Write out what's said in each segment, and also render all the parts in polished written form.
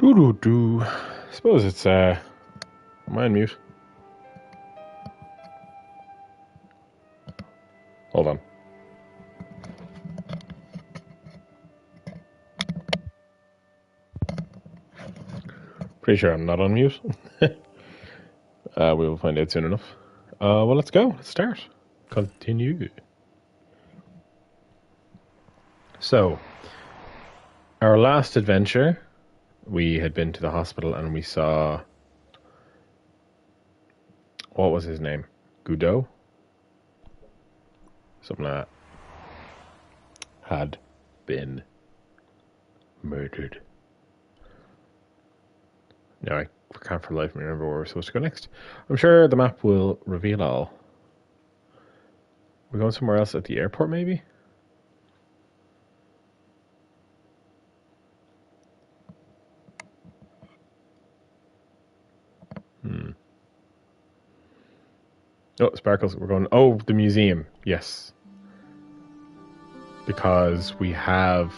Doo doo doo. Suppose it's am I on mute? Hold on. Pretty sure I'm not on mute. We will find out soon enough. Well, let's go. Let's start. Continue. So, our last adventure, we had been to the hospital and we saw... What was his name? Godot? Something like that. Had been murdered. No, I can't for the life of me remember where we're supposed to go next. I'm sure the map will reveal all. We're going somewhere else at the airport, maybe? Oh, Sparkles. We're going... Oh, the museum. Yes. Because we have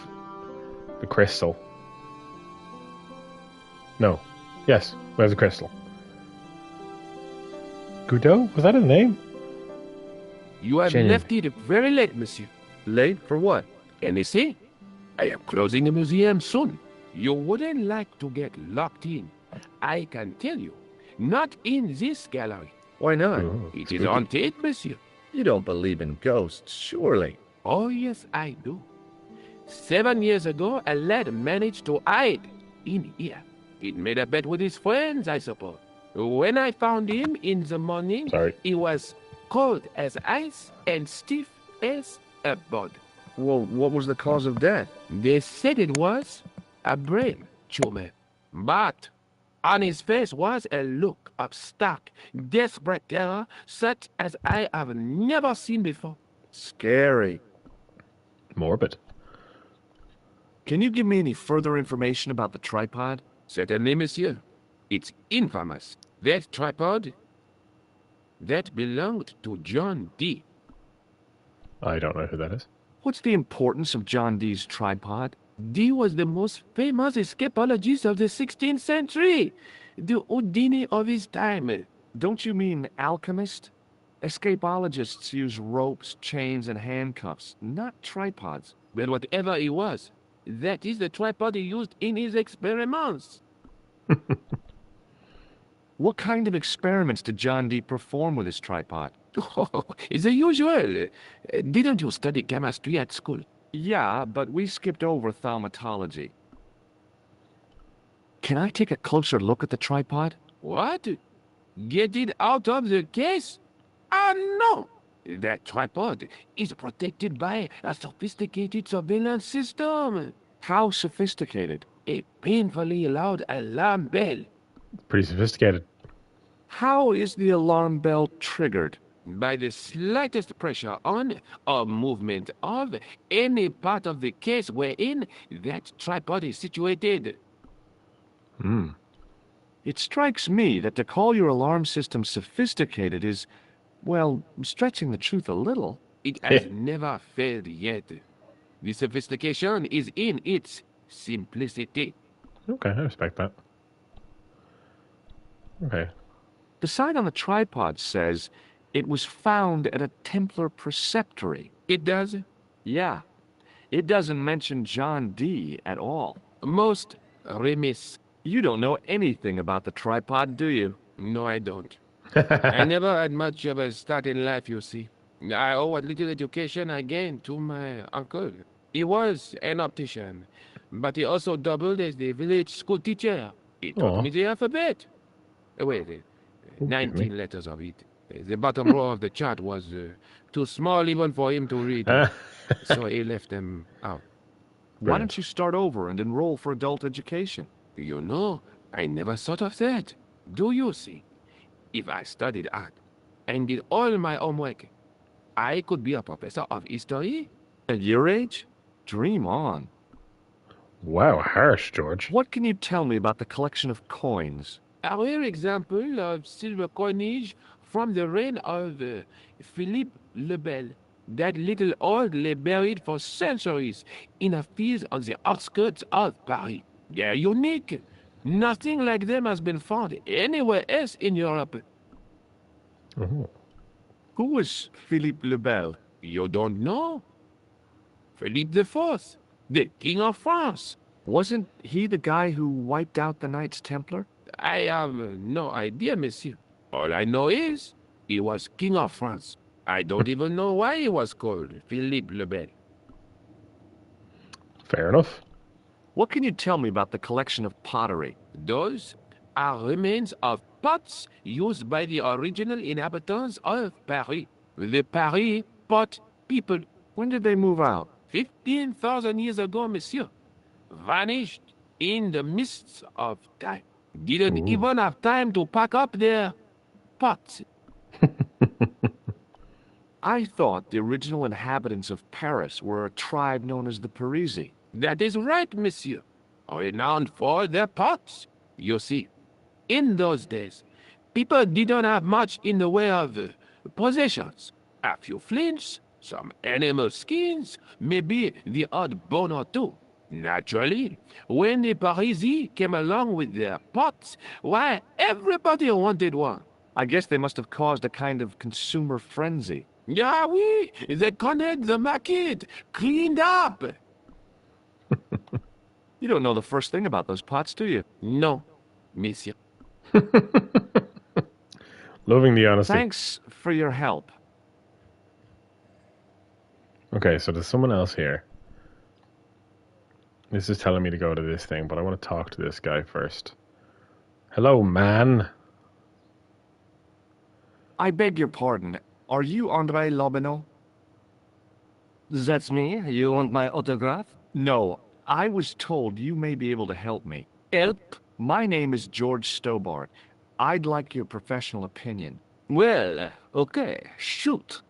the crystal. No. Yes, we have the crystal. Godot? Was that his name? You have left it very late, monsieur. Late for what? Anything? I am closing the museum soon. You wouldn't like to get locked in. I can tell you. Not in this gallery. Why not? Ooh, It is haunted, monsieur. You don't believe in ghosts, surely. Oh, yes, I do. 7 years ago, a lad managed to hide in here. He'd made a bet with his friends, I suppose. When I found him in the morning, he was cold as ice and stiff as a board. Well, what was the cause of death? They said it was a brain tumor. But on his face was a look of stark, desperate terror such as I have never seen before. Scary. Morbid. Can you give me any further information about the tripod? Certainly, monsieur. It's infamous. That tripod, that belonged to John Dee. I don't know who that is. What's the importance of John Dee's tripod? Dee was the most famous escapologist of the 16th century. The Houdini of his time. Don't you mean alchemist? Escapologists use ropes, chains, and handcuffs, not tripods. But whatever he was, that is the tripod he used in his experiments. What kind of experiments did John Dee perform with his tripod? Oh, the usual. Didn't you study chemistry at school? Yeah, but we skipped over thaumatology. Can I take a closer look at the tripod? What? Get it out of the case? Ah, no! That tripod is protected by a sophisticated surveillance system. How sophisticated? A painfully loud alarm bell. Pretty sophisticated. How is the alarm bell triggered? By the slightest pressure on or movement of any part of the case wherein that tripod is situated. It strikes me that to call your alarm system sophisticated is, well, stretching the truth a little. It has never failed yet. The sophistication is in its simplicity. Okay, I respect that. Okay. The sign on the tripod says it was found at a Templar preceptory. It does? Yeah. It doesn't mention John Dee at all. Most remiss. You don't know anything about the tripod, do you? No, I don't. I never had much of a start in life, you see. I owe what little education I gained to my uncle. He was an optician, but he also doubled as the village school teacher. He taught me the alphabet. Wait, 19 letters of it. The bottom row of the chart was too small even for him to read. So he left them out. Why don't you start over and enroll for adult education? You know, I never thought of that. Do you see? If I studied art and did all my homework, I could be a professor of history. At your age? Dream on. Wow, harsh, George. What can you tell me about the collection of coins? A rare example of silver coinage from the reign of Philippe le Bel. That little old lay buried for centuries in a field on the outskirts of Paris. They're unique. Nothing like them has been found anywhere else in Europe. Oh. Who was Philippe le Bel? You don't know? Philippe the Fourth, the King of France. Wasn't he the guy who wiped out the Knights Templar? I have no idea, monsieur. All I know is he was King of France. I don't even know why he was called Philippe le Bel. Fair enough. What can you tell me about the collection of pottery? Those are remains of pots used by the original inhabitants of Paris. The Paris pot people. When did they move out? 15,000 years ago, monsieur. Vanished in the mists of time. Didn't even have time to pack up their pots. I thought the original inhabitants of Paris were a tribe known as the Parisi. That is right, monsieur. Renowned for their pots. You see, in those days, people didn't have much in the way of possessions. A few flints, some animal skins, maybe the odd bone or two. Naturally, when the Parisi came along with their pots, why, everybody wanted one. I guess they must have caused a kind of consumer frenzy. Yeah, oui, they connect the market, cleaned up. You don't know the first thing about those pots, do you? No, monsieur. Loving the honesty. Thanks for your help. Okay, so there's someone else here. This is telling me to go to this thing, but I want to talk to this guy first. Hello, man. I beg your pardon. Are you André Lobineau? That's me. You want my autograph? No, I was told you may be able to help me. Help? My name is George Stobart. I'd like your professional opinion. Well, okay. Shoot.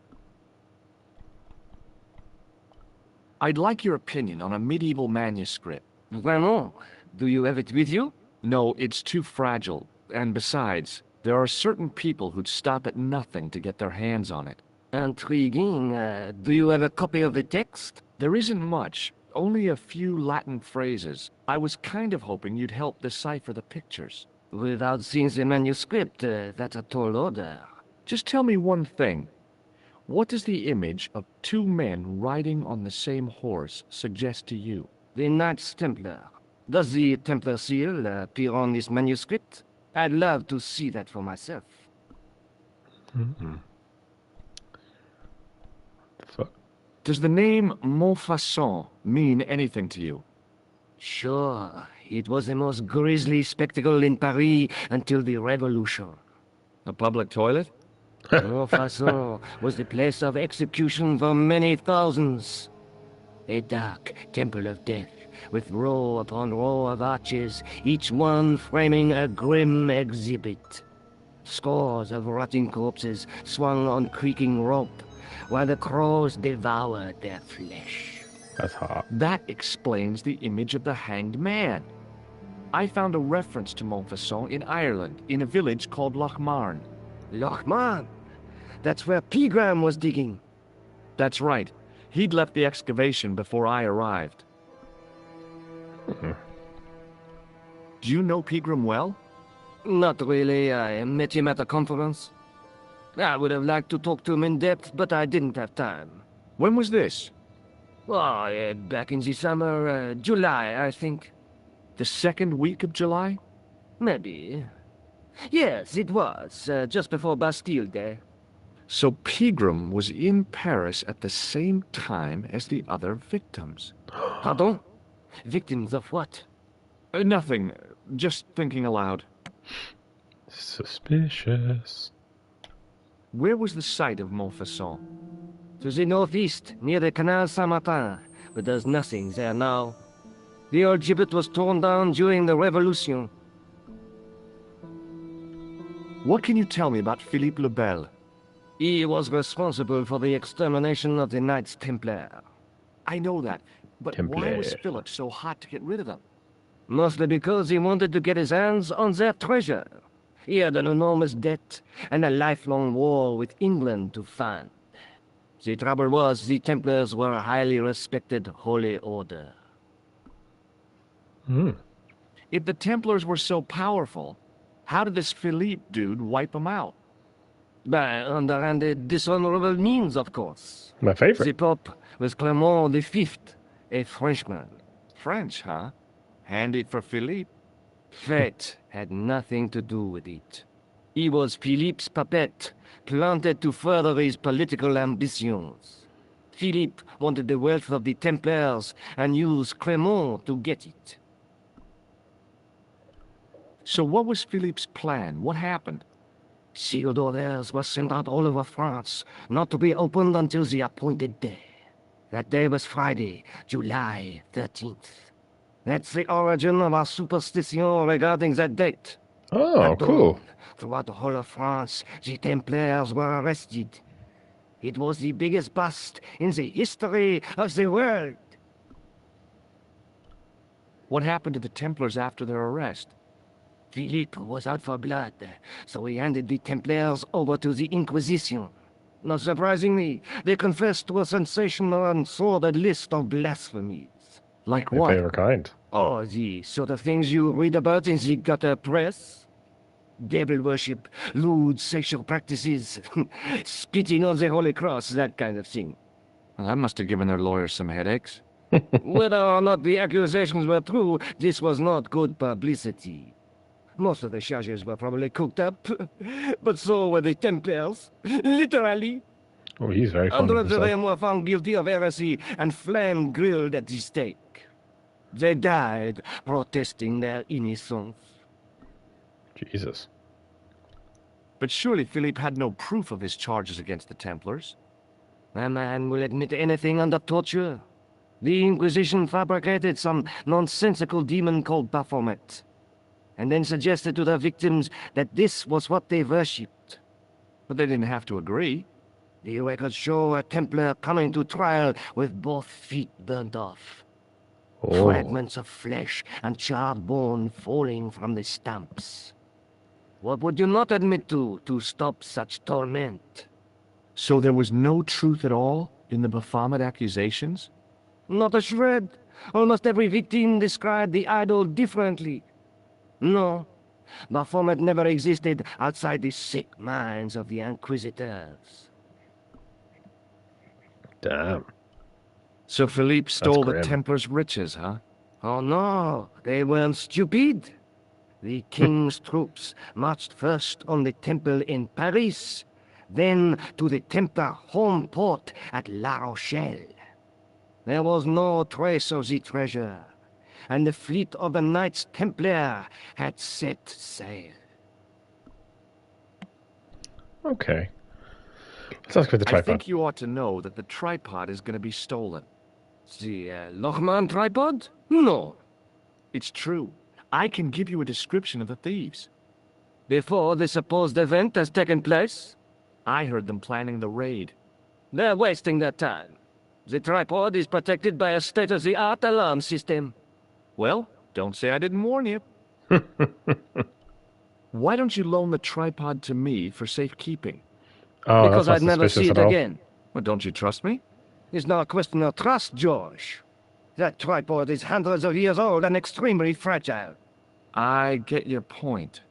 I'd like your opinion on a medieval manuscript. Vraiment? Do you have it with you? No, it's too fragile. And besides, there are certain people who'd stop at nothing to get their hands on it. Intriguing. Do you have a copy of the text? There isn't much, only a few Latin phrases. I was kind of hoping you'd help decipher the pictures. Without seeing the manuscript, that's a tall order. Just tell me one thing. What does the image of two men riding on the same horse suggest to you? The Knights Templar. Does the Templar seal appear on this manuscript? I'd love to see that for myself. Fuck. Does the name Montfaucon mean anything to you? Sure. It was the most grisly spectacle in Paris until the Revolution. A public toilet? Montfaucon was the place of execution for many thousands. A dark temple of death, with row upon row of arches, each one framing a grim exhibit. Scores of rotting corpses swung on creaking rope, while the crows devoured their flesh. That's hot. That explains the image of the hanged man. I found a reference to Montfaucon in Ireland, in a village called Lochmarn. Lochmarn! That's where Pegram was digging. That's right. He'd left the excavation before I arrived. Do you know Pegram well? Not really. I met him at a conference. I would have liked to talk to him in depth, but I didn't have time. When was this? Oh, back in the summer, July, I think. The second week of July? Maybe. Yes, it was, just before Bastille Day. So Pegram was in Paris at the same time as the other victims. Pardon? Victims of what? Nothing. Just thinking aloud. Suspicious. Where was the site of Montfaucon? To the northeast, near the Canal Saint-Martin, but there's nothing there now. The old gibbet was torn down during the Revolution. What can you tell me about Philippe le Bel? He was responsible for the extermination of the Knights Templar. I know that, but why was Templar. Philip so hot to get rid of them? Mostly because he wanted to get his hands on their treasure. He had an enormous debt and a lifelong war with England to fund. The trouble was, the Templars were a highly respected holy order. If the Templars were so powerful, how did this Philippe dude wipe them out? By underhanded, dishonorable means, of course. My The favorite. Pope was Clement V, a Frenchman. French, huh? Handy for Philippe. Fate had nothing to do with it. He was Philippe's puppet, planted to further his political ambitions. Philippe wanted the wealth of the Templars and used Clement to get it. So what was Philippe's plan? What happened? Sealed orders were sent out all over France, not to be opened until the appointed day. That day was Friday, July 13th. That's the origin of our superstition regarding that date. Oh, At cool. dawn, throughout the whole of France, the Templars were arrested. It was the biggest bust in the history of the world. What happened to the Templars after their arrest? Philippe was out for blood, so he handed the Templars over to the Inquisition. Not surprisingly, they confessed to a sensational and sordid list of blasphemies. Like My what? favorite kind. Oh, the sort of things you read about in the gutter press? Devil worship, lewd sexual practices, spitting on the Holy Cross, that kind of thing. Well, that must have given their lawyers some headaches. Whether or not the accusations were true, this was not good publicity. Most of the charges were probably cooked up, but so were the Templars. Literally. Oh, he's very fun of Hundreds of himself. them were found guilty of heresy and flame-grilled at the stake. They died protesting their innocence. Jesus. But surely Philippe had no proof of his charges against the Templars. A man will admit anything under torture. The Inquisition fabricated some nonsensical demon called Baphomet, and then suggested to their victims that this was what they worshipped. But they didn't have to agree. The records show a Templar coming to trial with both feet burnt off. Oh. Fragments of flesh and charred bone falling from the stumps. What would you not admit to stop such torment? So there was no truth at all in the Baphomet accusations? Not a shred. Almost every victim described the idol differently. No, Baphomet never existed outside the sick minds of the Inquisitors. Damn. So Philippe stole the grim. Templars' riches, huh? Oh no, they weren't stupid. The king's troops marched first on the temple in Paris, then to the Templar home port at La Rochelle. There was no trace of the treasure, and the fleet of the Knights Templar had set sail. Okay. Let's ask about the I tripod. think you ought to know that the tripod is going to be stolen. The Lochman tripod? No. It's true. I can give you a description of the thieves. Before the supposed event has taken place, I heard them planning the raid. they're wasting their time. The tripod is protected by a state-of-the-art alarm system. Well, don't say I didn't warn you. Why don't you loan the tripod to me for safekeeping? Oh, Because that's I'd not never see suspicious it at all. again. Well, don't you trust me? It's not a question of trust, George. That tripod is hundreds of years old and extremely fragile. I get your point.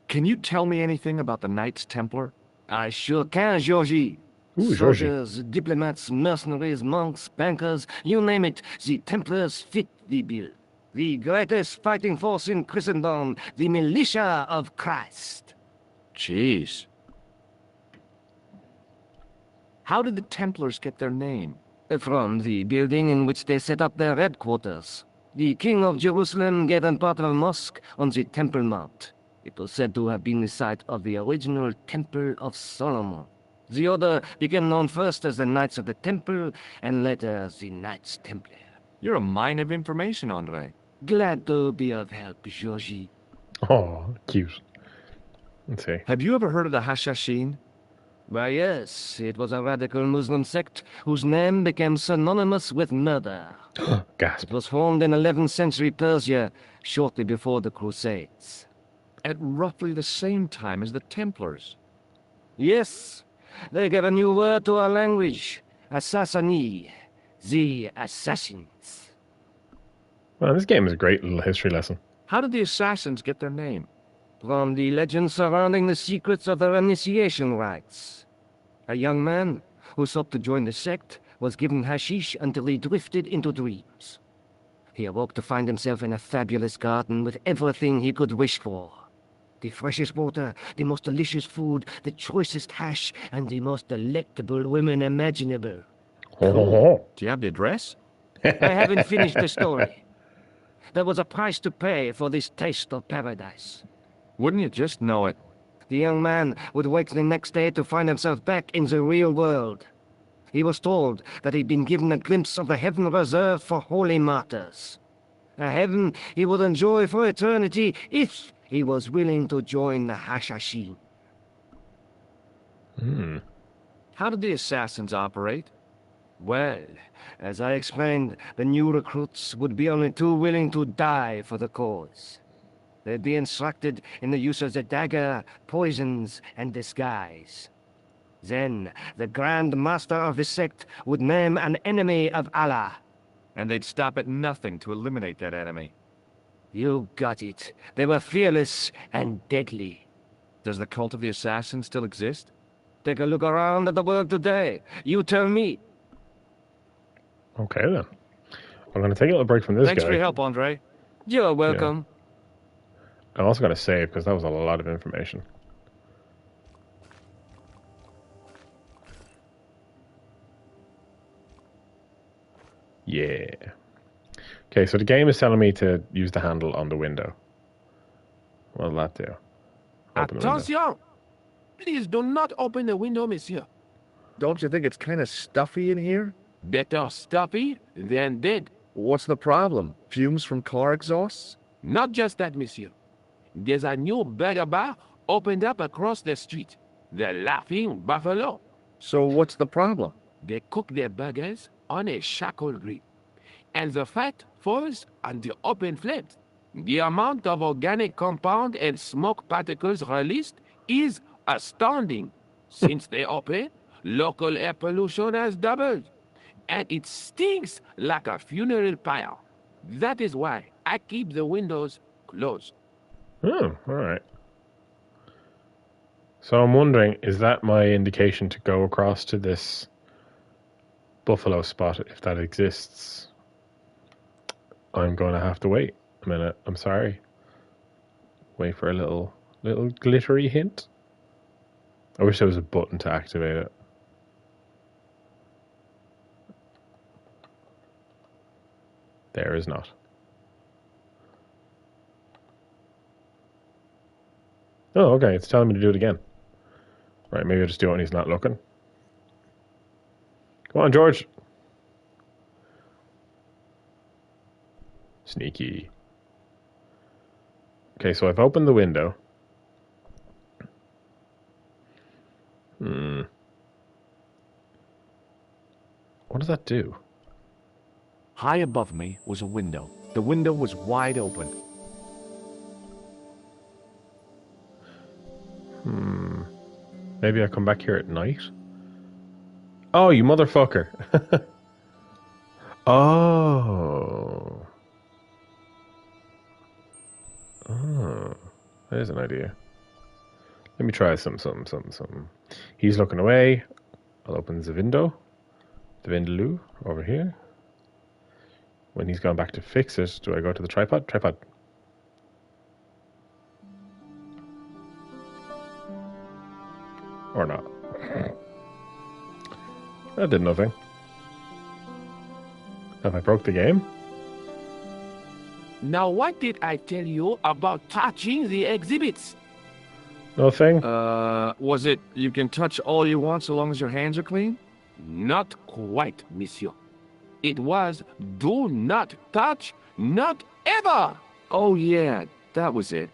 Can you tell me anything about the Knights Templar? I sure can, Georgie. Ooh, Georgie. Soldiers, diplomats, mercenaries, monks, bankers, you name it, the Templars fit the bill. The greatest fighting force in Christendom, the militia of Christ. Jeez. How did the Templars get their name? From the building in which they set up their headquarters. The King of Jerusalem gave them part of a mosque on the Temple Mount. It was said to have been the site of the original Temple of Solomon. The order became known first as the Knights of the Temple, and later as the Knights Templar. You're a mine of information, Andre. Glad to be of help, Georgie. Oh, cute. Let's see. Have you ever heard of the Hashashin? Why, yes, it was a radical Muslim sect whose name became synonymous with murder. Gasp. It was formed in 11th century Persia, shortly before the Crusades. At roughly the same time as the Templars. Yes, they gave a new word to our language, Assassini, the assassins. Well, this game is a great little history lesson. How did the assassins get their name? From the legend surrounding the secrets of their initiation rites. A young man who sought to join the sect was given hashish until he drifted into dreams. He awoke to find himself in a fabulous garden with everything he could wish for. The freshest water, the most delicious food, the choicest hash, and the most delectable women imaginable. Oh, Do you have the address? I haven't finished the story. There was a price to pay for this taste of paradise. Wouldn't you just know it? The young man would wake the next day to find himself back in the real world. He was told that he'd been given a glimpse of the heaven reserved for holy martyrs. A heaven he would enjoy for eternity if he was willing to join the Hashashin. How did the assassins operate? Well, as I explained, the new recruits would be only too willing to die for the cause. They'd be instructed in the use of the dagger, poisons, and disguise. Then, the Grand Master of the sect would name an enemy of Allah. And they'd stop at nothing to eliminate that enemy. You got it. They were fearless and deadly. Does the cult of the assassins still exist? Take a look around at the world today. You tell me. okay then. I'm going to take a little break from this Thanks guy. for your help, Andre. You're welcome. I'm also going to save because that was a lot of information. Yeah. Okay, so the game is telling me to use the handle on the window. What'll that do? Open the window. Attention! Please do not open the window, monsieur. Don't you think it's kind of stuffy in here? Better stuffy than dead. What's the problem? Fumes from car exhausts? Not just that, monsieur. There's a new burger bar opened up across the street. The Laughing Buffalo. So what's the problem? They cook their burgers on a charcoal grill, and the fat falls on the open flames. The amount of organic compound and smoke particles released is astounding. Since they opened, local air pollution has doubled, and it stinks like a funeral pyre. That is why I keep the windows closed. Oh, alright. So I'm wondering, is that my indication to go across to this buffalo spot, if that exists? I'm going to have to wait a minute. I'm sorry. Wait for a little glittery hint. I wish there was a button to activate it. There is not. Oh, okay. It's telling me to do it again. Right, maybe I'll just do it when he's not looking. Come on, George. Sneaky. Okay, so I've opened the window. What does that do? High above me was a window. The window was wide open. Maybe I come back here at night? Oh, you motherfucker. Oh. Oh. There's an idea. Let me try some. He's looking away. I'll open the window. The window over here. When he's gone back to fix it, do I go to the tripod? Tripod. Or not. That did nothing. Have I broke the game? Now, what did I tell you about touching the exhibits? Nothing? Was it you can touch all you want so long as your hands are clean? Not quite, monsieur. It was do not touch, not ever. Oh yeah, that was it.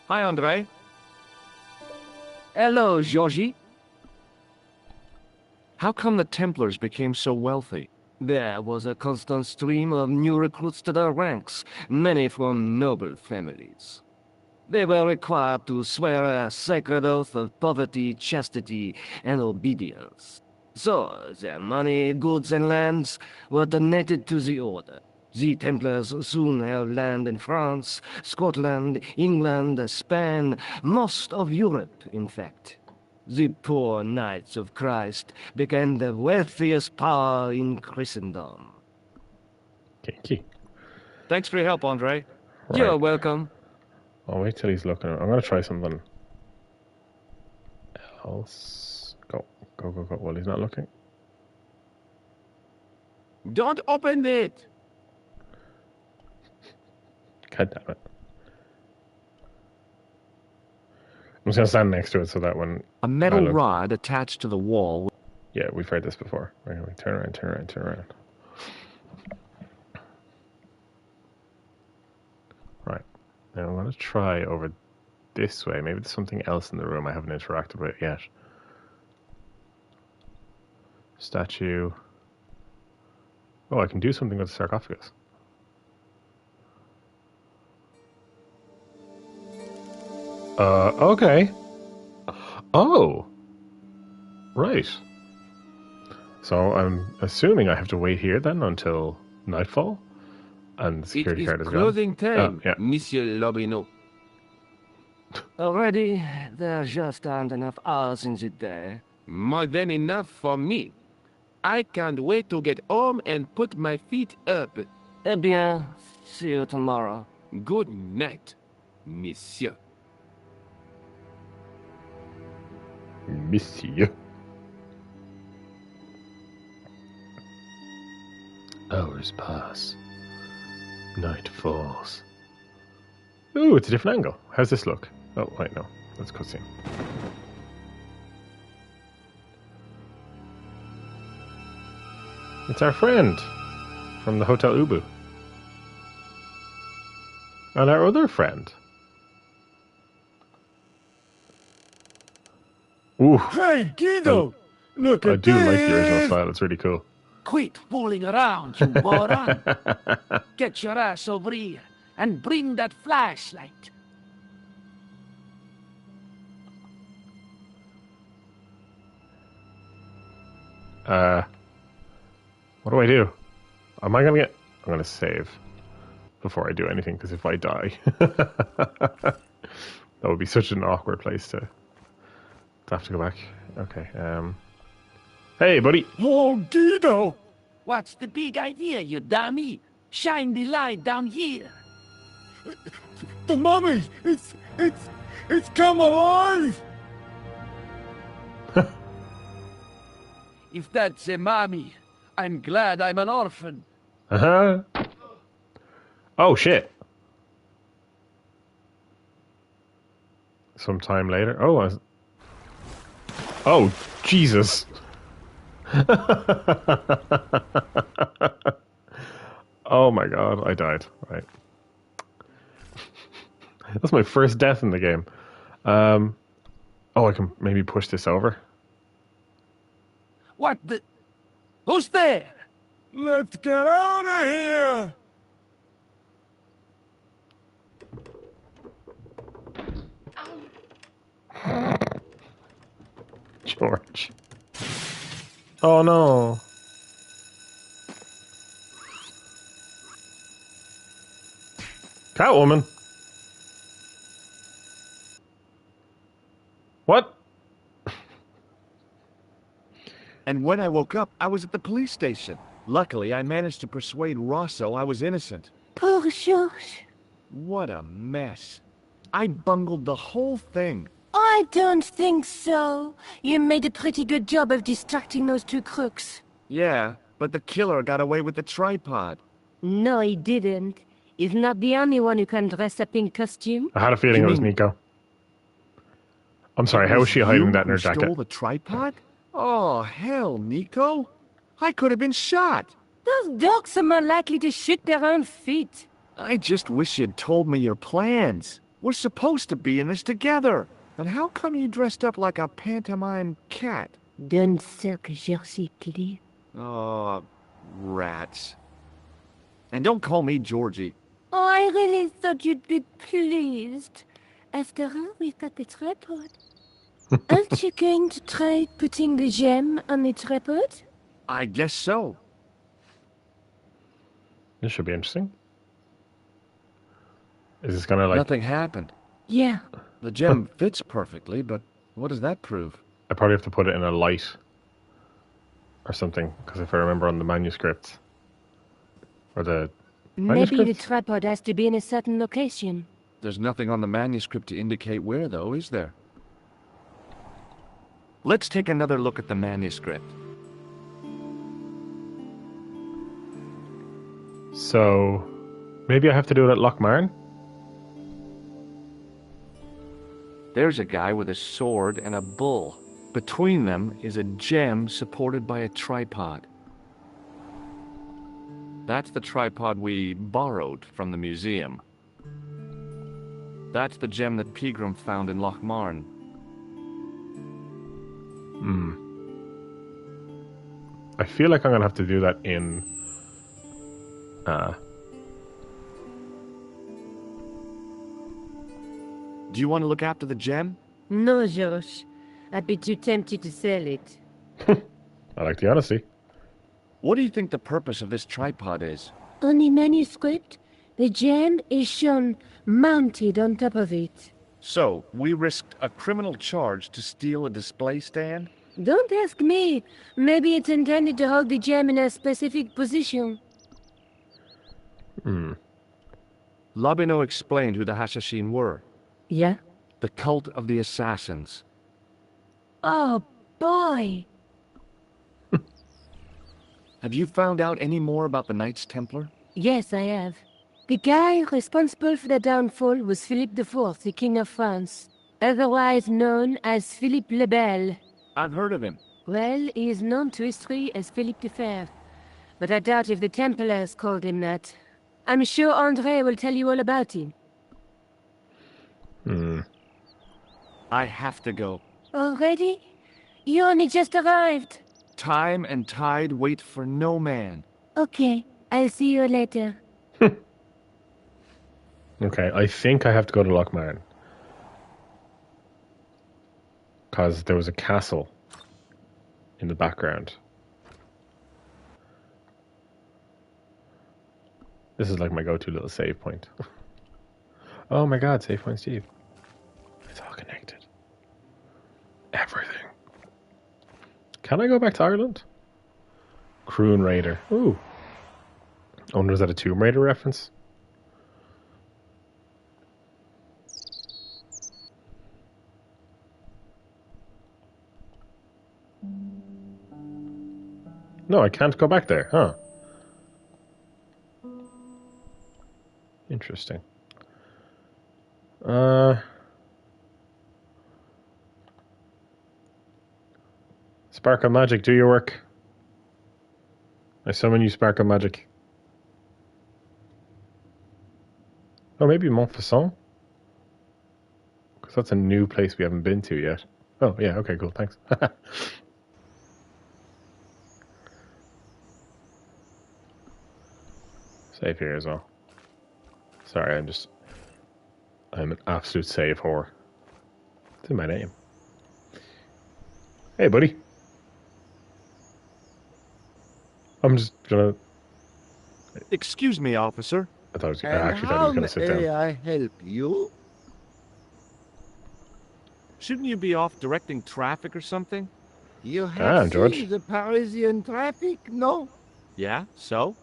Hi, Andre. Hello, Georgie. How come the Templars became so wealthy? There was a constant stream of new recruits to their ranks, many from noble families. They were required to swear a sacred oath of poverty, chastity, and obedience. So, their money, goods, and lands were donated to the Order. The Templars soon held land in France, Scotland, England, Spain, most of Europe, in fact. The poor Knights of Christ became the wealthiest power in Christendom. Kinky. Thanks for your help, Andre. You're Right. welcome. I'll wait till he's looking. I'm going to try something else. Go. Go, go, go. Well, he's not looking. Don't open it! God damn it. I'm just going to stand next to it so that when... A metal look. rod attached to the wall. Yeah, we've heard this before. Anyway, turn around, turn around, turn around. Right. Now I'm going to try over this way. Maybe there's something else in the room I haven't interacted with yet. Statue. Oh, I can do something with the sarcophagus. Okay. Oh. Right. So I'm assuming I have to wait here then until nightfall? And the It security is card is closing gone? time, Yeah. Monsieur Lobineau. Already, there just aren't enough hours in the day. More than enough for me. I can't wait to get home and put my feet up. Eh bien, see you tomorrow. Good night, Monsieur. Monsieur. Hours pass. Night falls. Ooh, it's a different angle. How's this look? Oh, wait, no. That's cutscene. It's our friend from the Hotel Ubu. And our other friend. Ooh, Hey, Guido! Look I at do like the original this! style. It's really cool. Quit fooling around, you moron. Get your ass over here and bring that flashlight. What do I do? Am I gonna get... I'm gonna save before I do anything, because if I die... that would be such an awkward place to have to go back. Okay, Hey, buddy! Oh, Guido! What's the big idea, you dummy? Shine the light down here. The mummy! It's come alive! If that's a mommy, I'm glad I'm an orphan. Uh-huh. Oh, shit. Sometime later. Oh, oh, Jesus. Oh my god, I died. Right. That's my first death in the game. Oh, I can maybe push this over. What the... Who's there? Let's get out of here! George. Oh no. Catwoman. What? And when I woke up, I was at the police station. Luckily, I managed to persuade Rosso I was innocent. Poor George. What a mess. I bungled the whole thing. I don't think so. You made a pretty good job of distracting those two crooks. Yeah, but the killer got away with the tripod. No, he didn't. He's not the only one who can dress up in costume. I had a feeling You it was mean- Nico. I'm sorry, how was she hiding You that in her who jacket? Stole the tripod? Oh, hell, Nico. I could have been shot. Those dogs are more likely to shoot their own feet. I just wish you'd told me your plans. We're supposed to be in this together. And how come you dressed up like a pantomime cat? Don't suck, Jersey Clee. Oh, Rats. And don't call me Georgie. Oh, I really thought you'd be pleased. After all, we've got the tripod. Aren't you going to try putting the gem on the tripod? I guess so. This should be interesting. Is this gonna like... Nothing happened. Yeah. The gem fits perfectly, but what does that prove? I probably have to put it in a light or something, because if I remember on the manuscript or the Maybe the manuscript? tripod has to be in a certain location. There's nothing on the manuscript to indicate where, though, is there? Let's take another look at the manuscript. So maybe I have to do it at Lochmarn? There's a guy with a sword and a bull. Between them is a gem supported by a tripod. That's the tripod we borrowed from the museum. That's the gem that Pegram found in Lochmarn. I feel like I'm gonna have to do that in Do you want to look after the gem? No, Josh. I'd be too tempted to sell it. I like the honesty. What do you think the purpose of this tripod is? On the manuscript, the gem is shown mounted on top of it. So, we risked a criminal charge to steal a display stand? Don't ask me. Maybe it's intended to hold the gem in a specific position. Labino explained who the Hashashin were. Yeah? The cult of the assassins. Oh, boy. Have you found out any more about the Knights Templar? Yes, I have. The guy responsible for the downfall was Philippe IV, the King of France, otherwise known as Philippe le Bel. I've heard of him. Well, he is known to history as Philippe the Fair, but I doubt if the Templars called him that. I'm sure André will tell you all about him. I have to go. Already? You only just arrived. Time and tide wait for no man. Okay, I'll see you later. Okay, I think I have to go to Lochmarn. Because there was a castle in the background. This is like my go-to little save point. Oh my god, SavePointSteve. It's all connected. Everything. Can I go back to Ireland? Croon Raider. Ooh. I wonder, is that a Tomb Raider reference? No, I can't go back there, huh? Interesting. Sparkle Magic, do your work. I summon you, Sparkle Magic. Oh, maybe Montfaucon? Because that's a new place we haven't been to yet. Oh, yeah, okay, cool, thanks. Save here as well. Sorry, I'm an absolute save whore. It's in my name. Hey, buddy. I'm just gonna... Excuse me, officer. I actually thought he was gonna sit down. I help you? Shouldn't you be off directing traffic or something? You have George. seen the Parisian traffic, no? Yeah, so?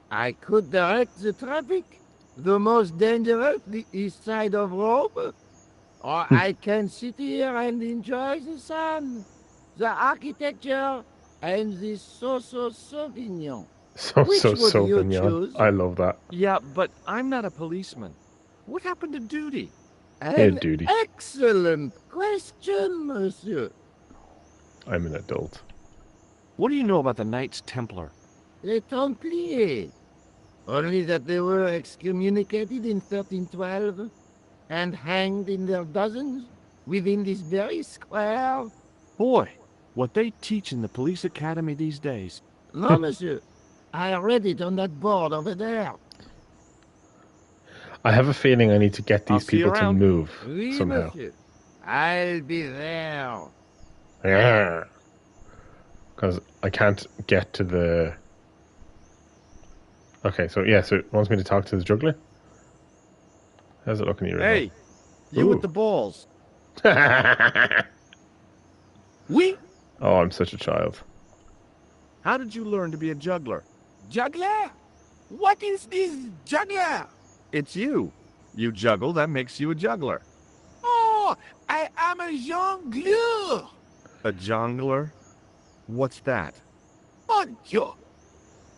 I could direct the traffic. The most dangerous, the east side of Rome. Or I can sit here and enjoy the sun, the architecture, and the Sauvignon. Which would you Sauvignon. choose? I love that. Yeah, but I'm not a policeman. What happened to duty? An duty. excellent question, monsieur. I'm an adult. What do you know about the Knights Templar? Les Templiers. Only that they were excommunicated in 1312 and hanged in their dozens within this very square. Boy, what they teach in the police academy these days. No, monsieur. I read it on that board over there. I have a feeling I need to get I'll these see you people to around. move Oui, somehow. monsieur. I'll be there. Yeah. Because I can't get to the... Okay, so yeah, so it wants me to talk to the juggler? How's it looking at you right Hey, you Ooh. with the balls. now? Oui, Oh, I'm such a child. How did you learn to be a juggler? juggler. What is this juggler? It's you. You juggle, that makes you a juggler. Oh, I am a jongleur. A jongler? What's that? Mon Dieu.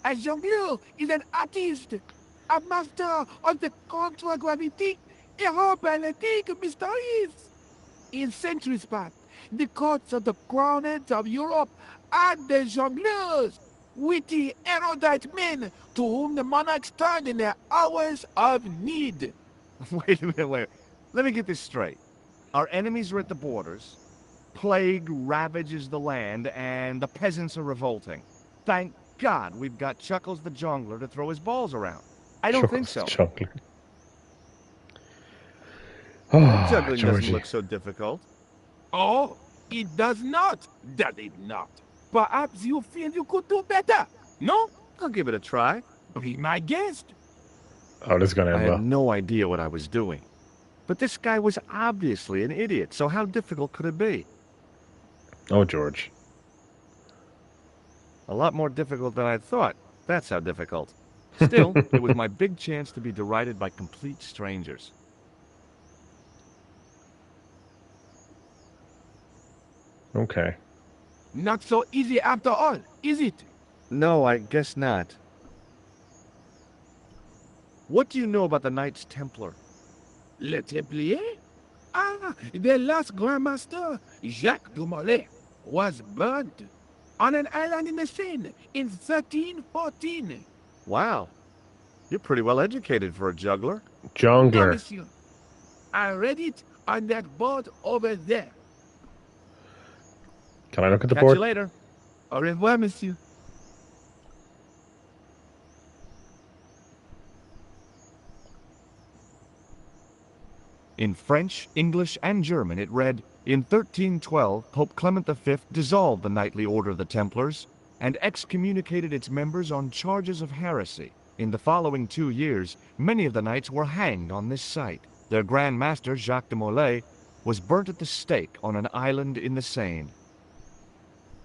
A jongleur is an artist, a master of the contragravity aeroballetic mysteries. In centuries past, the courts of the crowned of Europe had the jongleurs, witty, erudite men to whom the monarchs turned in their hours of need. Wait a minute, wait. Let me get this straight. Our enemies are at the borders, plague ravages the land, and the peasants are revolting. Thank God we've got Chuckles the Jongler to throw his balls around. I don't think so. Juggler. Oh, Juggling Georgie. doesn't look so difficult. Oh, it does not, does it not? Perhaps you feel you could do better, no? I'll give it a try. Be my guest. Oh, this is going to I end had well. no idea what I was doing. But this guy was obviously an idiot, so how difficult could it be? Oh, George. A lot more difficult than I thought. That's how difficult. Still, it was my big chance to be derided by complete strangers. Okay. Not so easy after all, is it? No, I guess not. What do you know about the Knights Templar? Le Templier? Ah, the last Grand Master, Jacques de Molay, was burnt on an island in the Seine in 1314. Wow. You're pretty well educated for a juggler. No, Jongler. monsieur. I read it on that board over there. Can I look at the Catch board? you later. Au revoir, monsieur. In French, English, and German it read, in 1312, Pope Clement V dissolved the knightly order of the Templars and excommunicated its members on charges of heresy. In the following 2 years, many of the knights were hanged on this site. Their Grand Master, Jacques de Molay, was burnt at the stake on an island in the Seine.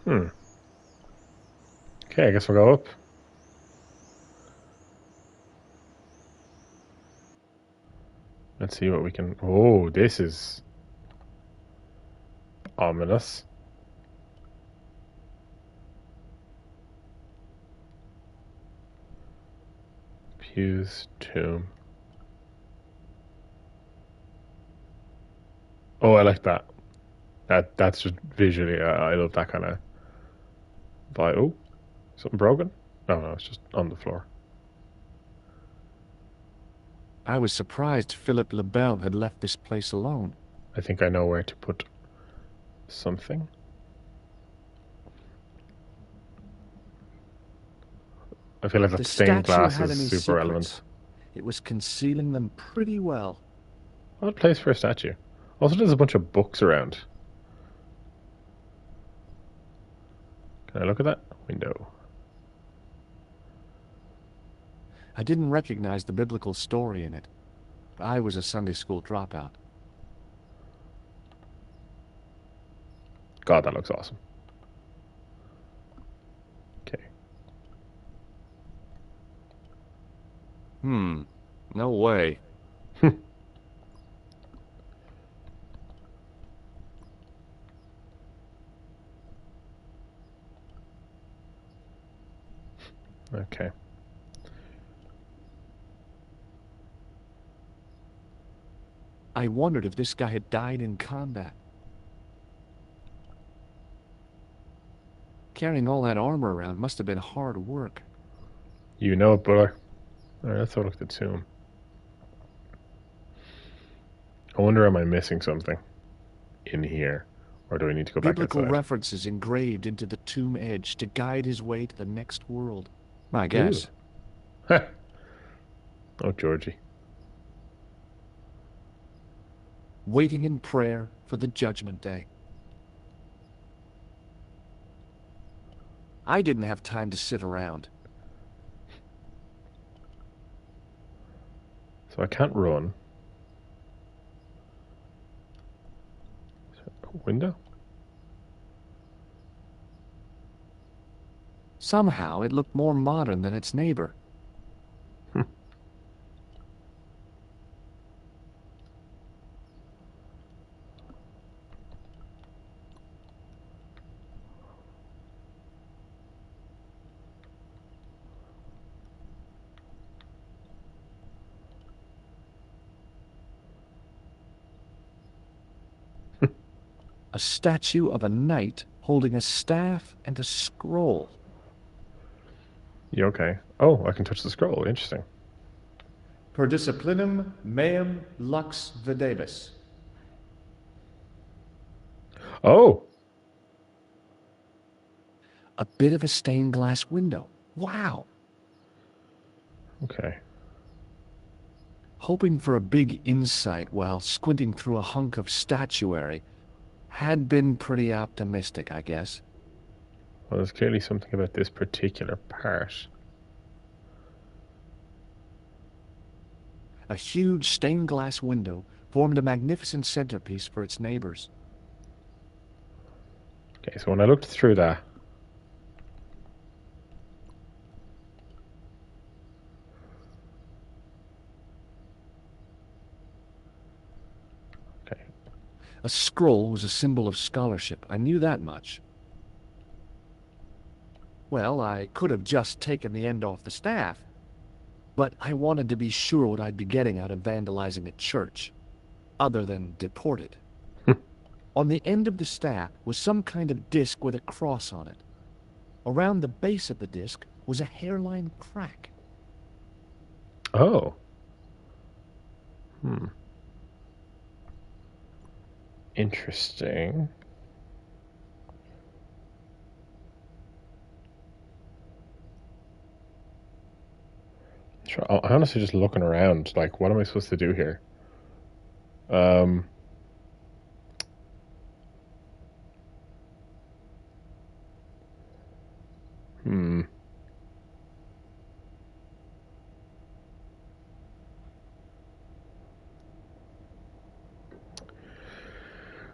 Okay, I guess we'll go up. Let's see what we can... Oh, this is... ominous. Pew's tomb. Oh, I like that. That's just visually, I love that kind of vibe. Oh, something broken? No, it's just on the floor. I was surprised Philip Lebel had left this place alone. I think I know where to put something. I feel like The that stained statue glass had any is super secrets. relevant. It was concealing them pretty well. What place for a statue? Also, there's a bunch of books around. Can I look at that? Window. I didn't recognize the biblical story in it. I was a Sunday school dropout. God, that looks awesome. Okay. No way. Okay. I wondered if this guy had died in combat. Carrying all that armor around must have been hard work. You know it, brother. Alright, let's have a look at the tomb. I wonder, am I missing something in here? Or do I need to go back Biblical inside? references engraved into the tomb edge to guide his way to the next world. I guess. Oh, Georgie. Waiting in prayer for the judgment day. I didn't have time to sit around. So I can't run. Window? Somehow it looked more modern than its neighbor. A statue of a knight holding a staff and a scroll. You okay? Oh, I can touch the scroll. Interesting. Per disciplinum meum lux videmus. Oh! A bit of a stained glass window. Wow! Okay. Hoping for a big insight while squinting through a hunk of statuary had been pretty optimistic, I guess. Well, there's clearly something about this particular part. A huge stained glass window formed a magnificent centerpiece for its neighbors. Okay, so when I looked through that, okay, A scroll was a symbol of scholarship. I knew that much. Well, I could have just taken the end off the staff, but I wanted to be sure what I'd be getting out of vandalizing a church, other than deported. On the end of the staff was some kind of disc with a cross on it. Around the base of the disc was a hairline crack. oh. Interesting. Sure, I'm honestly just looking around, like, what am I supposed to do here?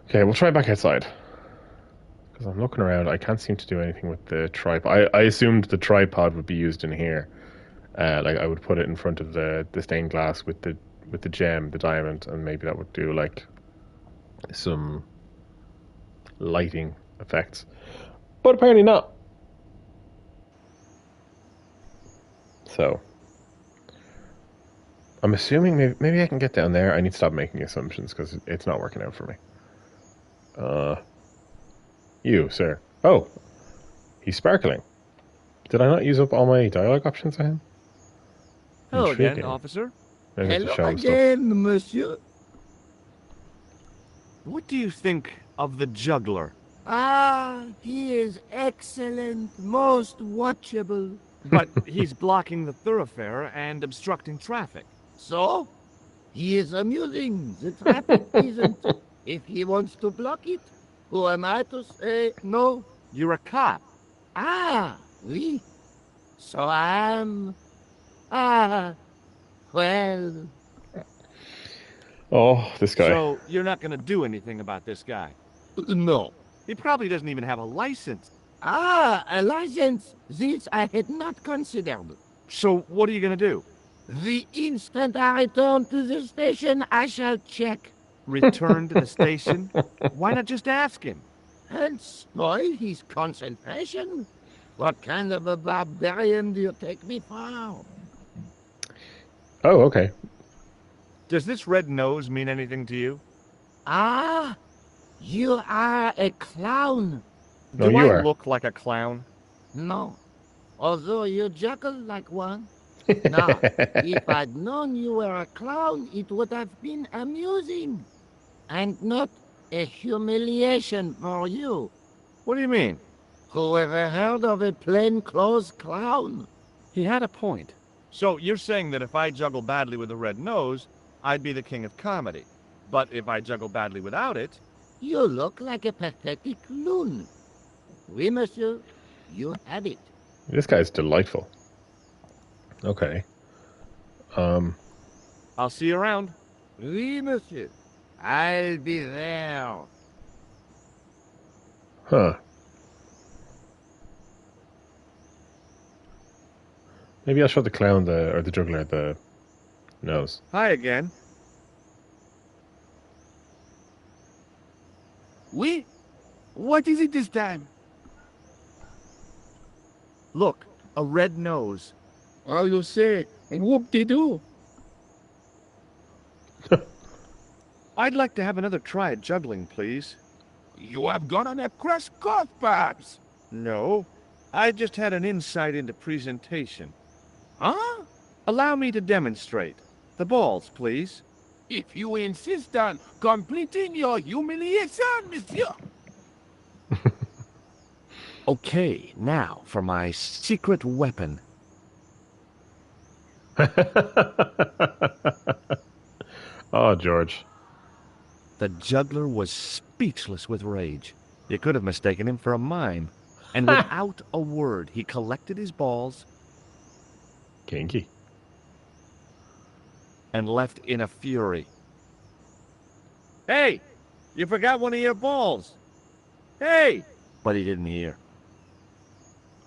Okay, we'll try back outside. Because I'm looking around, I can't seem to do anything with the tripod. I assumed the tripod would be used in here. Like, I would put it in front of the stained glass with the gem, the diamond, and maybe that would do, like, some lighting effects. But apparently not. So, I'm assuming maybe I can get down there. I need to stop making assumptions because it's not working out for me. You, sir. Oh, he's sparkling. Did I not use up all my dialogue options on him? Hello again, Intriguing. officer. Maybe I have to show Hello him stuff. again, monsieur. What do you think of the juggler? Ah, he is excellent, most watchable. But he's blocking the thoroughfare and obstructing traffic. So, he is amusing. The traffic isn't. If he wants to block it, who am I to say no? You're a cop. Ah, oui. So I am. Ah, well. Oh, this guy. So you're not going to do anything about this guy? No. He probably doesn't even have a license. Ah, a license. This I had not considered. So what are you going to do? The instant I return to the station, I shall check. Return to the station? Why not just ask him? And spoil his concentration? What kind of a barbarian do you take me for? Oh, okay. Does this red nose mean anything to you? Ah, you are a clown. No, Do you I are. look like a clown? No, although you juggle like one. Now, if I'd known you were a clown, it would have been amusing. And not a humiliation for you. What do you mean? Who ever heard of a plainclothes clown? He had a point. So you're saying that if I juggle badly with a red nose, I'd be the king of comedy. But if I juggle badly without it, You look like a pathetic loon. Oui, monsieur. You have it. This guy's delightful. Okay. I'll see you around. Oui, monsieur. I'll be there. Huh. Maybe I'll show the clown or the juggler the nose. Hi again. Oui? What is it this time? Look, a red nose. Oh, you say, and whoop-de-doo. I'd like to have another try at juggling, please. You have gone on a crash course, perhaps? No, I just had an insight into presentation. Huh? Allow me to demonstrate. The balls, please. If you insist on completing your humiliation, monsieur. Okay, now for my secret weapon. Oh, George. The juggler was speechless with rage. You could have mistaken him for a mime. And without a word, he collected his balls Kinky. and left in a fury. Hey, you forgot one of your balls. Hey! But he didn't hear.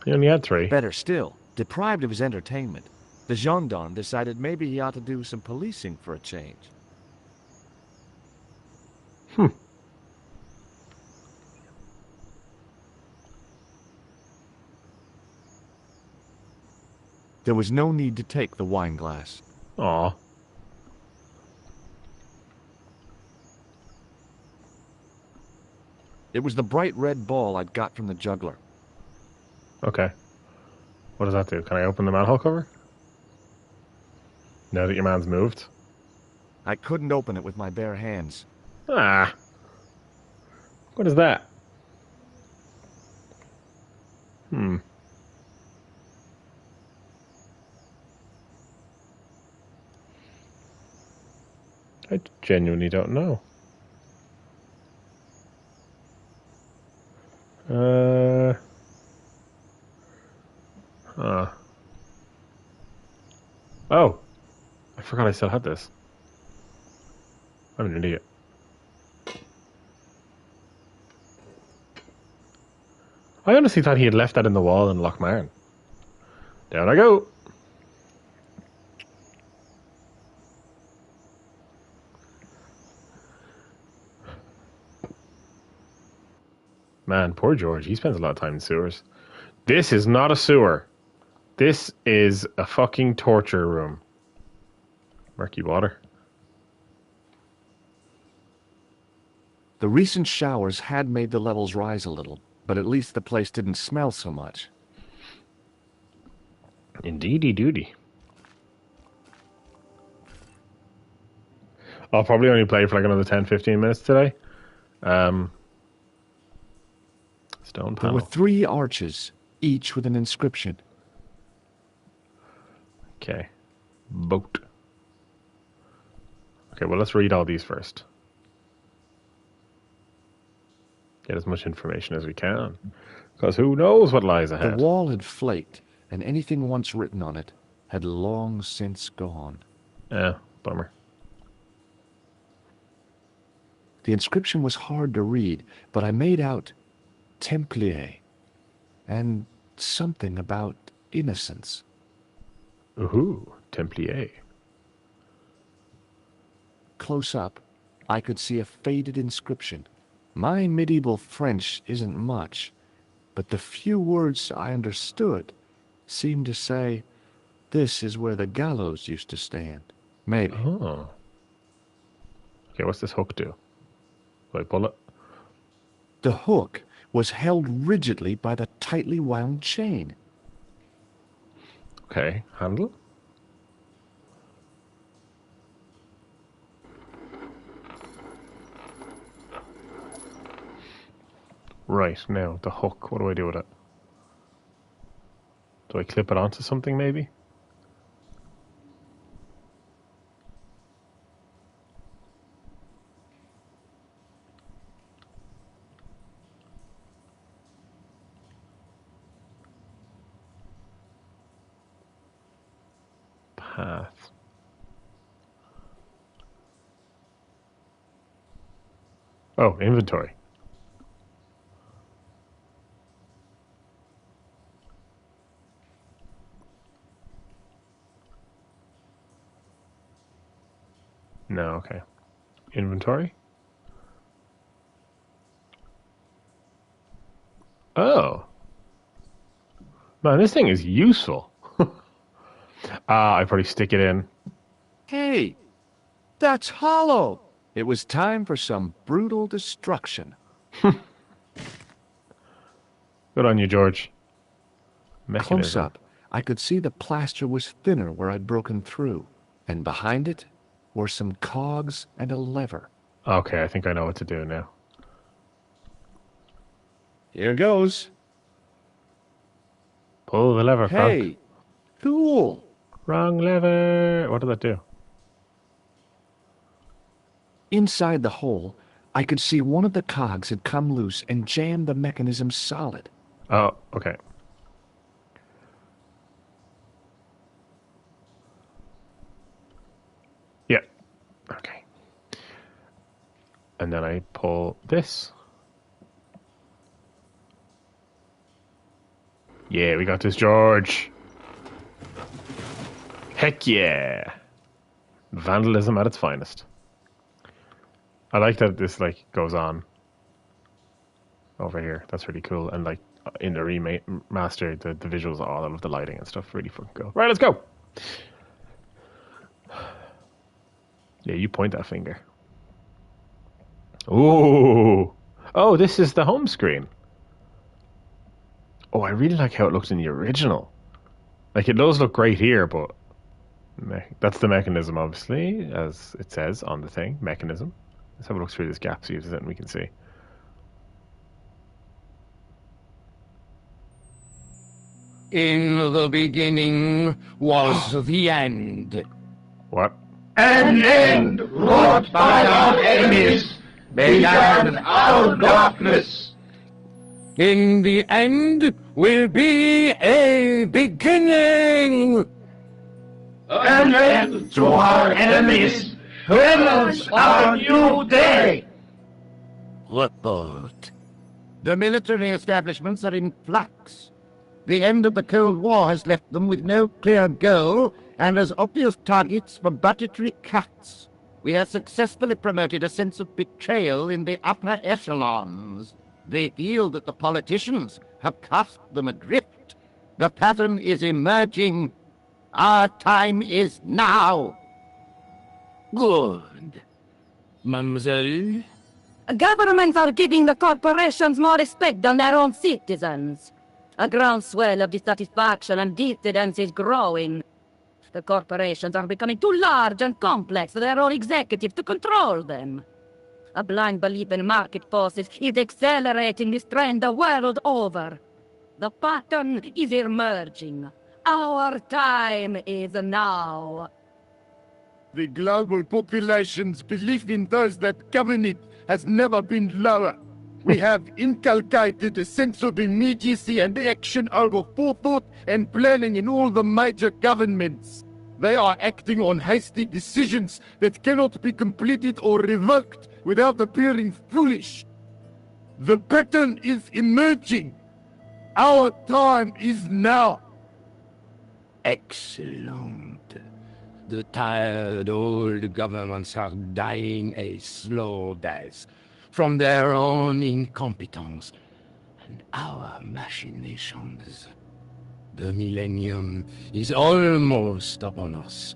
He only had 3. Better still, deprived of his entertainment, the gendarme decided maybe he ought to do some policing for a change. There was no need to take the wine glass. Aw. It was the bright red ball I'd got from the juggler. Okay. What does that do? Can I open the manhole cover? Now that your man's moved? I couldn't open it with my bare hands. Ah. What is that? I genuinely don't know. Oh. I forgot I still had this. I'm an idiot. I honestly thought he had left that in the wall in Lochmarn. Down I go. Man, poor George. He spends a lot of time in sewers. This is not a sewer. This is a fucking torture room. Murky water. The recent showers had made the levels rise a little, but at least the place didn't smell so much. Indeedy doody. I'll probably only play for like another 10-15 minutes today. Stone There were panel. 3 arches, each with an inscription. Okay. Boat. Okay, well, let's read all these first. Get as much information as we can. Because who knows what lies The ahead. wall had flaked, and anything once written on it had long since gone. Yeah, bummer. The inscription was hard to read, but I made out Templier and something about innocence. Ooh, Templier. Close up, I could see a faded inscription. My medieval French isn't much, but the few words I understood seemed to say, "This is where the gallows used to stand." Maybe. Oh. Okay, what's this hook do? Do I pull it? The hook was held rigidly by the tightly wound chain. Okay, handle. Right, now, the hook. What do I do with it? Do I clip it onto something, maybe? Path. Oh, inventory. No, okay. Inventory? Oh. Man, this thing is useful. I probably stick it in. Hey, that's hollow. It was time for some brutal destruction. Good on you, George. Close up, I could see the plaster was thinner where I'd broken through, and behind it were some cogs and a lever. Okay, I think I know what to do now. Here goes. Pull the lever, Frank. Hey, cool. Wrong lever. What did that do? Inside the hole, I could see one of the cogs had come loose and jammed the mechanism solid. Oh, okay. Yeah. Okay. And then I pull this. Yeah, we got this, George. Heck yeah. Vandalism at its finest. I like that this like goes on over here. That's really cool. And like in the remaster, the visuals, all of the lighting and stuff really fucking cool. Right, let's go. Yeah, you point that finger. Ooh. Oh, this is the home screen. Oh, I really like how it looks in the original. Like, it does look great here, but that's the mechanism, obviously, as it says on the thing. Mechanism. Let's have a look through this gap, see if there's anything we can see. In the beginning was the end. What? An end wrought by our enemies began our darkness. In the end will be a beginning. An end to our enemies heralds our new day. Report. The military establishments are in flux. The end of the Cold War has left them with no clear goal and as obvious targets for budgetary cuts. We have successfully promoted a sense of betrayal in the upper echelons. They feel that the politicians have cast them adrift. The pattern is emerging. Our time is now. Good. Mademoiselle? Governments are giving the corporations more respect than their own citizens. A groundswell of dissatisfaction and dissidence is growing. The corporations are becoming too large and complex for their own executives to control them. A blind belief in market forces is accelerating this trend the world over. The pattern is emerging. Our time is now. The global population's belief in those that govern it has never been lower. We have inculcated a sense of immediacy and action over forethought and planning in all the major governments. They are acting on hasty decisions that cannot be completed or revoked without appearing foolish. The pattern is emerging. Our time is now. Excellent. The tired old governments are dying a slow death from their own incompetence and our machinations. The millennium is almost upon us,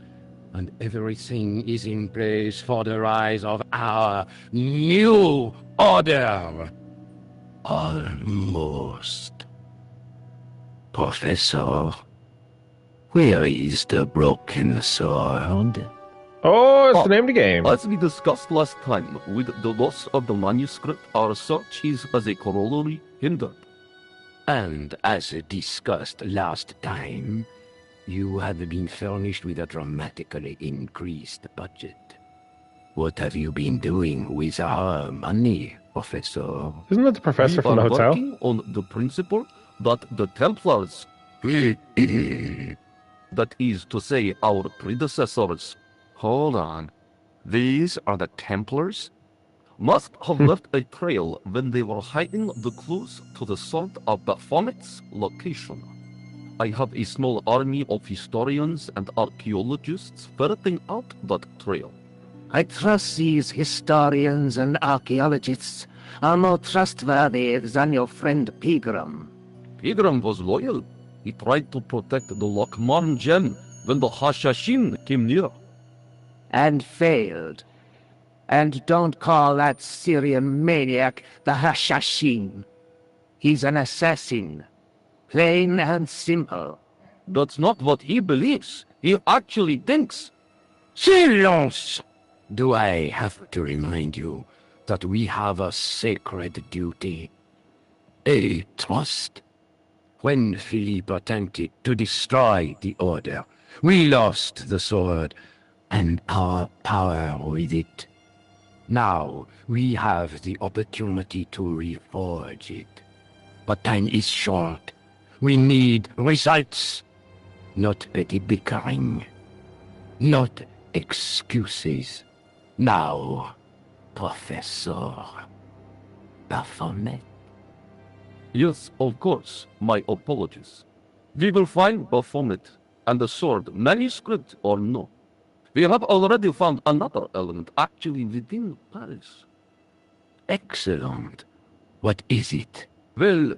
and everything is in place for the rise of our new order. Almost. Professor, where is the broken sword? Oh, it's the name of the game. As we discussed last time, with the loss of the manuscript, our search is as a corollary hindered. And as discussed last time, you have been furnished with a dramatically increased budget. What have you been doing with our money, Professor? Isn't that the professor from the We are hotel? working on the principle that the Templars, that is to say, our predecessors, hold on, these are the Templars, must have left a trail when they were hiding the clues to the sword of Baphomet's location. I have a small army of historians and archaeologists ferreting out that trail. I trust these historians and archaeologists are more trustworthy than your friend Pegram. Pegram was loyal. He tried to protect the Lokman gem when the Hashashin came near. And failed. And don't call that Syrian maniac the Hashashin. He's an assassin. Plain and simple. That's not what he believes. He actually thinks. Silence! Do I have to remind you that we have a sacred duty? A trust? When Philippe attempted to destroy the Order, we lost the sword and our power with it. Now we have the opportunity to reforge it. But time is short. We need results. Not petty bickering. Not excuses. Now, Professor Baphomet. Yes, of course. My apologies. We will find Baphomet and the sword, manuscript or no. We have already found another element actually within Paris. Excellent. What is it? Well,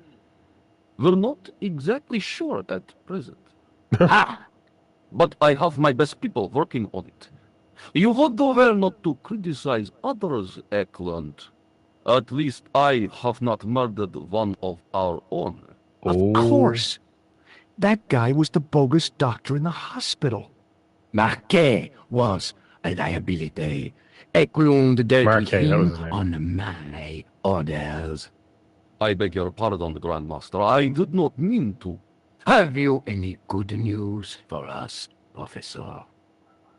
we're not exactly sure at present. Ha! But I have my best people working on it. You would do well not to criticize others, Eklund. At least I have not murdered one of our own. Of course. That guy was the bogus doctor in the hospital. Marquet was a liability. Eklund dealt with Marquet, that was him his name. on my orders. I beg your pardon, Grandmaster. I did not mean to. Have you any good news for us, Professor?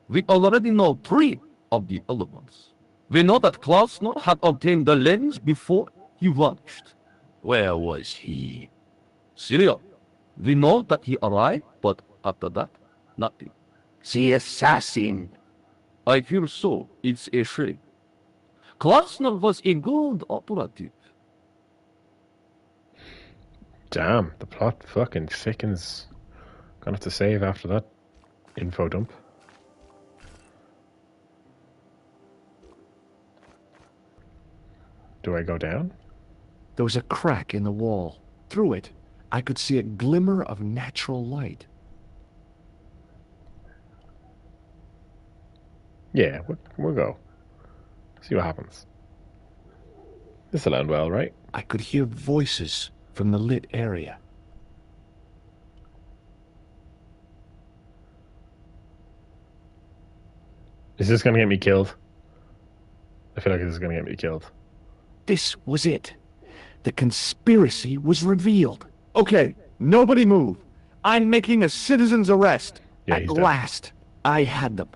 We already know 3 of the elements. We know that Klausner had obtained the lens before he vanished. Where was he? Syria. We know that he arrived, but after that, nothing. The assassin. I fear so. It's a shame. Klausner was a good operative. Damn, the plot fucking thickens. Gonna have to save after that info dump. Do I go down? There was a crack in the wall. Through it, I could see a glimmer of natural light. Yeah, we'll go. See what happens. This'll end well, right? I could hear voices from the lit area. Is this gonna get me killed? I feel like this is gonna get me killed. This was it. The conspiracy was revealed. Okay, nobody move. I'm making a citizen's arrest. Yeah, At he's dead. last, I had them.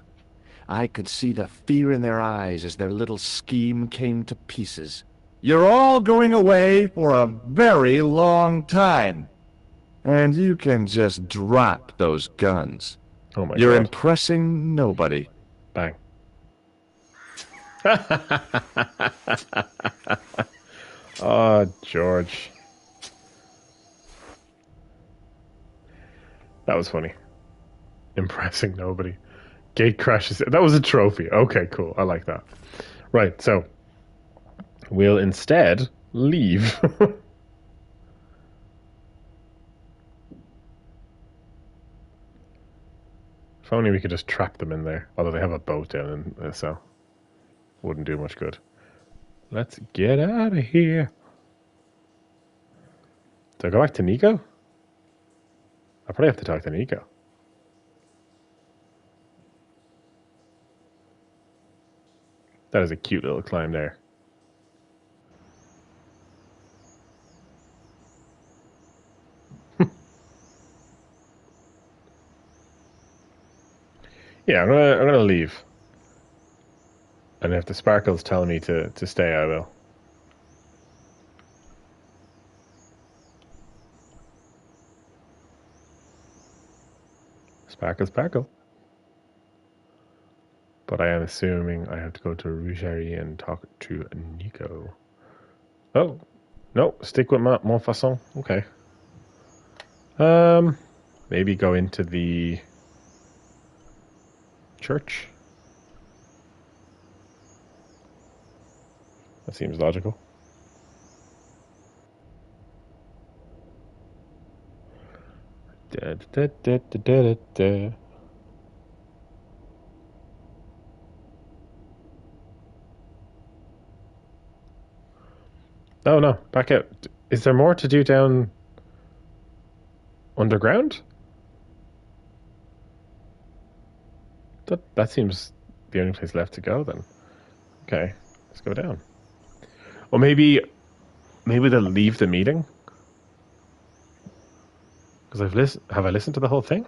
I could see the fear in their eyes as their little scheme came to pieces. You're all going away for a very long time. And you can just drop those guns. Oh my You're god. impressing nobody. Bang. Oh, George. That was funny. Impressing nobody. Gate crashes. That was a trophy. Okay, cool. I like that. Right, so we'll instead leave. If only we could just trap them in there. Although they have a boat down in so wouldn't do much good. Let's get out of here. Do I go back to Nico? I probably have to talk to Nico. That is a cute little climb there. Yeah, I'm gonna leave. And if the sparkles tell me to stay, I will. Sparkle, sparkle. But I am assuming I have to go to Rougerie and talk to Nico. Oh, no, stick with Montfaucon. Okay. Maybe go into the church. That seems logical. Da, da, da, da, da, da. Oh no, back out. Is there more to do down underground? That seems the only place left to go then. Okay, let's go down. Or maybe they'll leave the meeting? Because have I listened to the whole thing?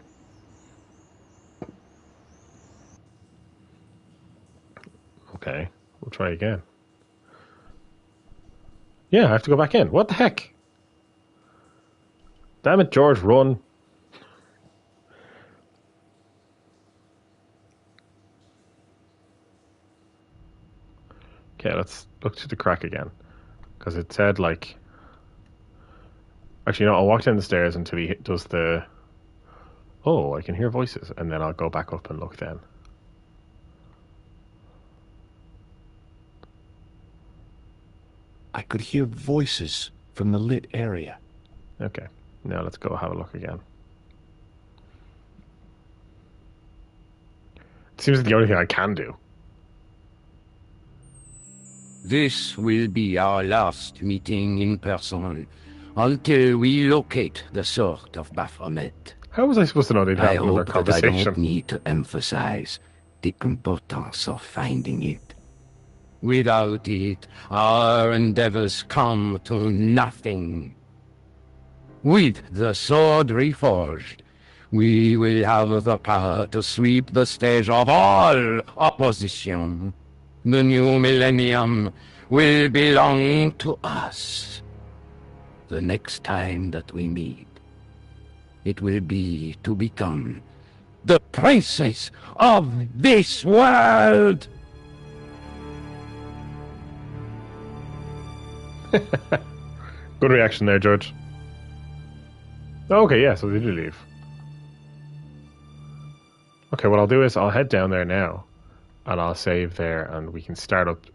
Okay, we'll try again. Yeah, I have to go back in. What the heck? Damn it, George, run. Okay, let's look through the crack again. Because it said, like... Actually, no, I'll walk down the stairs until he does the... Oh, I can hear voices. And then I'll go back up and look then. I could hear voices from the lit area. Okay, now let's go have a look again. It seems like the only thing I can do. This will be our last meeting in person until we locate the Sword of Baphomet. How was I supposed to know they'd I have another hope that I conversation? don't need to emphasize the importance of finding it. Without it, our endeavors come to nothing. With the sword reforged, we will have the power to sweep the stage of all opposition. The new millennium will belong to us. The next time that we meet, it will be to become the princess of this world. Good reaction there, George. Okay, yeah, so they do leave. Okay, what I'll do is I'll head down there now. And I'll save there, and we can start up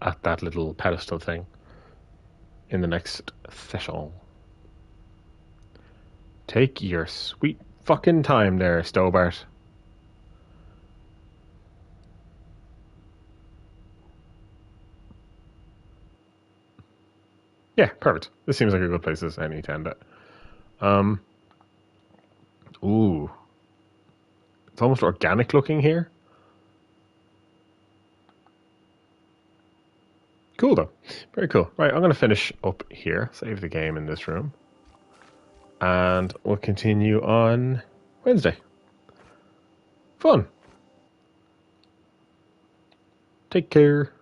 at that little pedestal thing in the next session. Take your sweet fucking time there, Stobart. Yeah, perfect. This seems like a good place as any to end it. Ooh. It's almost organic looking here. Cool though. Very cool. Right, I'm going to finish up here. Save the game in this room. And we'll continue on Wednesday. Fun. Take care.